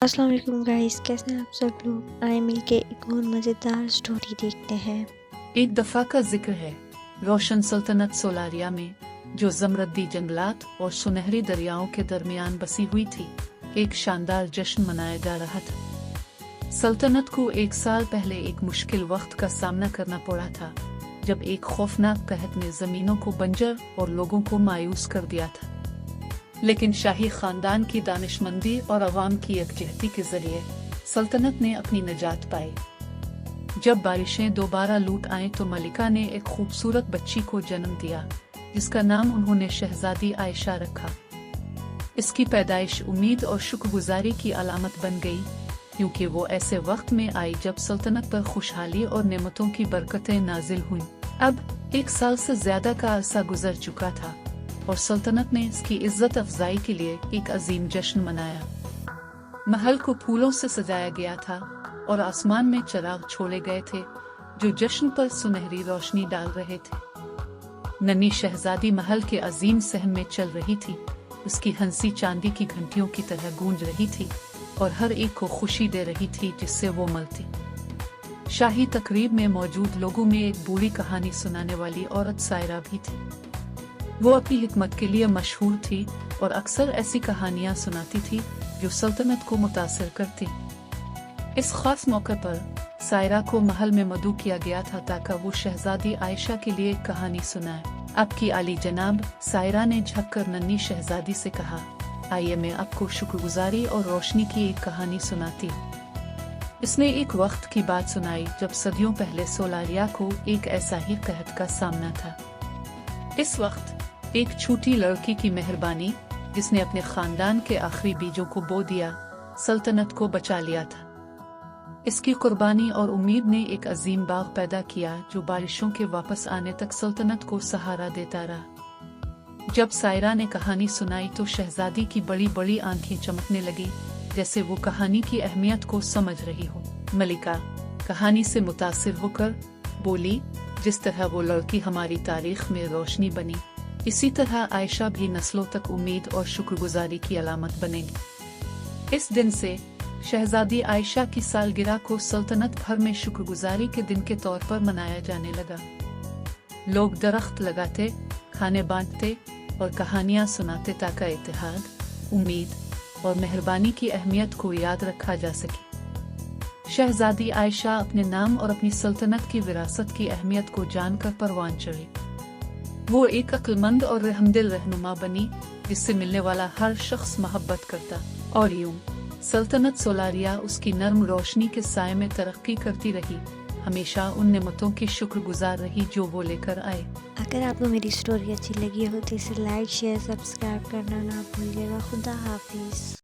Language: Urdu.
السلام علیکم گائز، کیسے ہیں آپ سب لوگ؟ آئے مل کے ایک اور مزیدار سٹوری دیکھتے ہیں۔ ایک دفعہ کا ذکر ہے روشن سلطنت سولاریہ میں، جو زمردی جنگلات اور سنہری دریاؤں کے درمیان بسی ہوئی تھی۔ ایک شاندار جشن منایا جا رہا تھا۔ سلطنت کو ایک سال پہلے ایک مشکل وقت کا سامنا کرنا پڑا تھا، جب ایک خوفناک قحط نے زمینوں کو بنجر اور لوگوں کو مایوس کر دیا تھا۔ لیکن شاہی خاندان کی دانشمندی اور عوام کی یکجہتی کے ذریعے سلطنت نے اپنی نجات پائی۔ جب بارشیں دوبارہ لوٹ آئیں تو ملکہ نے ایک خوبصورت بچی کو جنم دیا، جس کا نام انہوں نے شہزادی عائشہ رکھا۔ اس کی پیدائش امید اور شکر گزاری کی علامت بن گئی، کیونکہ وہ ایسے وقت میں آئی جب سلطنت پر خوشحالی اور نعمتوں کی برکتیں نازل ہوئیں۔ اب 1 سال سے زیادہ کا عرصہ گزر چکا تھا، اور سلطنت نے اس کی عزت افزائی کے لیے ایک عظیم جشن منایا۔ محل کو پھولوں سے سجایا گیا تھا اور آسمان میں چراغ چھوڑے گئے تھے جو جشن پر سنہری روشنی ڈال رہے تھے۔ ننھی شہزادی محل کے عظیم صحن میں چل رہی تھی، اس کی ہنسی چاندی کی گھنٹیوں کی طرح گونج رہی تھی اور ہر ایک کو خوشی دے رہی تھی جس سے وہ ملتی۔ شاہی تقریب میں موجود لوگوں میں ایک بوڑھی کہانی سنانے والی عورت سائرہ بھی تھی۔ وہ اپنی حکمت کے لیے مشہور تھی اور اکثر ایسی کہانیاں سناتی تھی جو سلطنت کو متاثر کرتی۔ اس خاص موقع پر سائرہ کو محل میں مدعو کیا گیا تھا تاکہ وہ شہزادی عائشہ کے لیے ایک کہانی سنائے۔ آپ کی عالی جناب، سائرہ نے جھک کر ننھی شہزادی سے کہا، آئیے میں آپ کو شکر گزاری اور روشنی کی ایک کہانی سناتی ہوں۔ اس نے ایک وقت کی بات سنائی جب صدیوں پہلے سولاریہ کو ایک ایسا ہی قحط کا سامنا تھا۔ اس وقت ایک چھوٹی لڑکی کی مہربانی، جس نے اپنے خاندان کے آخری بیجوں کو بو دیا، سلطنت کو بچا لیا تھا۔ اس کی قربانی اور امید نے ایک عظیم باغ پیدا کیا جو بارشوں کے واپس آنے تک سلطنت کو سہارا دیتا رہا۔ جب سائرہ نے کہانی سنائی تو شہزادی کی بڑی بڑی آنکھیں چمکنے لگی، جیسے وہ کہانی کی اہمیت کو سمجھ رہی ہو۔ ملکہ کہانی سے متاثر ہو کر بولی، جس طرح وہ لڑکی ہماری تاریخ میں روشنی بنی، اسی طرح عائشہ بھی نسلوں تک امید اور شکر گزاری کی علامت بنے گی۔ اس دن سے شہزادی عائشہ کی سالگرہ کو سلطنت بھر میں شکر گزاری کے دن کے طور پر منایا جانے لگا۔ لوگ درخت لگاتے، کھانے بانٹتے اور کہانیاں سناتے تاکہ اتحاد، امید اور مہربانی کی اہمیت کو یاد رکھا جا سکے۔ شہزادی عائشہ اپنے نام اور اپنی سلطنت کی وراثت کی اہمیت کو جان کر پروان چڑھی۔ وہ ایک عقل مند اور رحمدل رہنما بنی جس سے ملنے والا ہر شخص محبت کرتا، اور یوں سلطنت سولاریہ اس کی نرم روشنی کے سائے میں ترقی کرتی رہی، ہمیشہ ان نعمتوں کی شکر گزار رہی جو وہ لے کر آئے۔ اگر آپ کو میری سٹوری اچھی لگی ہو تو اسے لائک، شیئر، سبسکرائب کرنا نہ بھولیے گا۔ خدا حافظ۔